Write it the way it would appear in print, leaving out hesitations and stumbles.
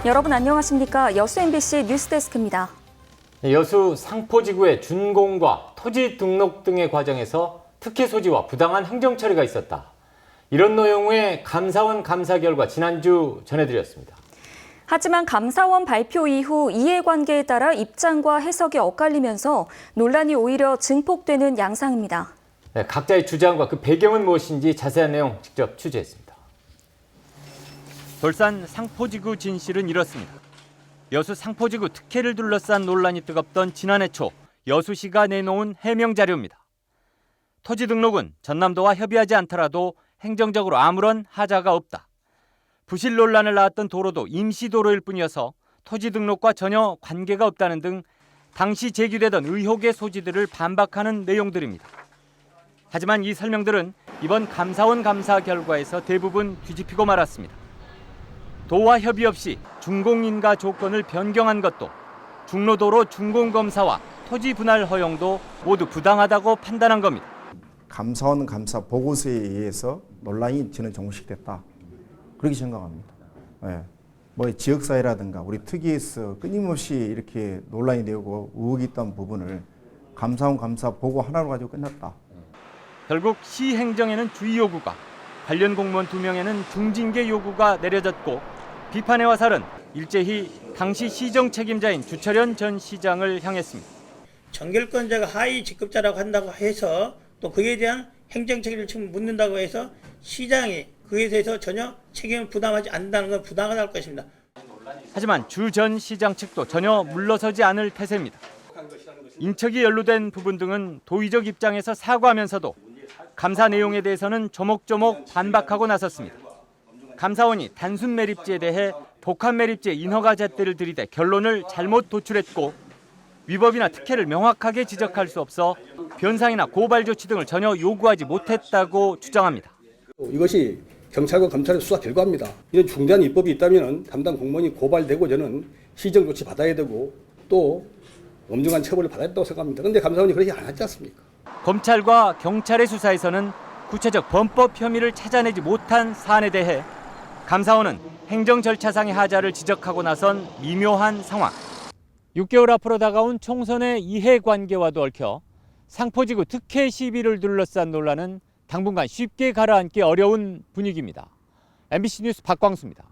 여러분 안녕하십니까? 여수 MBC 뉴스데스크입니다. 여수 상포지구의 준공과 토지 등록 등의 과정에서 특혜 소지와 부당한 행정 처리가 있었다. 이런 내용의 감사원 감사 결과 지난주 전해드렸습니다. 하지만 감사원 발표 이후 이해관계에 따라 입장과 해석이 엇갈리면서 논란이 오히려 증폭되는 양상입니다. 네, 각자의 주장과 그 배경은 무엇인지 자세한 내용 직접 취재했습니다. 돌산 상포지구 진실은 이렇습니다. 여수 상포지구 특혜를 둘러싼 논란이 뜨겁던 지난해 초 여수시가 내놓은 해명 자료입니다. 토지 등록은 전남도와 협의하지 않더라도 행정적으로 아무런 하자가 없다. 부실 논란을 낳았던 도로도 임시도로일 뿐이어서 토지 등록과 전혀 관계가 없다는 등 당시 제기되던 의혹의 소지들을 반박하는 내용들입니다. 하지만 이 설명들은 이번 감사원 감사 결과에서 대부분 뒤집히고 말았습니다. 도와 협의 없이 준공인가 조건을 변경한 것도 중로도로 준공검사와 토지 분할 허용도 모두 부당하다고 판단한 겁니다. 감사원 감사 보고서에 의해서 논란이 저는 종식됐다. 그렇게 생각합니다. 예. 뭐 지역사회라든가 우리 특위에서 끊임없이 이렇게 논란이 되고 의혹이 있던 부분을 감사원 감사 보고 하나로 가지고 끝났다. 결국 시 행정에는 주의 요구가, 관련 공무원 2명에는 중징계 요구가 내려졌고 비판의 화살은 일제히 당시 시정 책임자인 주철현 전 시장을 향했습니다. 정결권자가 하위 직급자라고 한다고 해서 또 그에 대한 행정 책임을 묻는다고 해서 시장이 그에 대해서 전혀 책임을 부담하지 않는다는 건 부당하다고 할 것입니다. 하지만 주 전 시장 측도 전혀 물러서지 않을 태세입니다. 인척이 연루된 부분 등은 도의적 입장에서 사과하면서도 감사 내용에 대해서는 조목조목 반박하고 나섰습니다. 감사원이 단순 매립지에 대해 복합 매립지의 인허가 잣대를 들이대 결론을 잘못 도출했고 위법이나 특혜를 명확하게 지적할 수 없어 변상이나 고발 조치 등을 전혀 요구하지 못했다고 주장합니다. 이것이 경찰과 검찰의 수사 결과입니다. 이런 중대한 위법이 있다면 담당 공무원이 고발되고 저는 시정 조치 받아야 되고 또 엄중한 처벌을 받아야 된다고 생각합니다. 그런데 감사원이 그렇게 안 하지 않습니까? 검찰과 경찰의 수사에서는 구체적 범법 혐의를 찾아내지 못한 사안에 대해 감사원은 행정 절차상의 하자를 지적하고 나선 미묘한 상황. 6개월 앞으로 다가온 총선의 이해관계와도 얽혀 상포지구 특혜 시비를 둘러싼 논란은 당분간 쉽게 가라앉기 어려운 분위기입니다. MBC 뉴스 박광수입니다.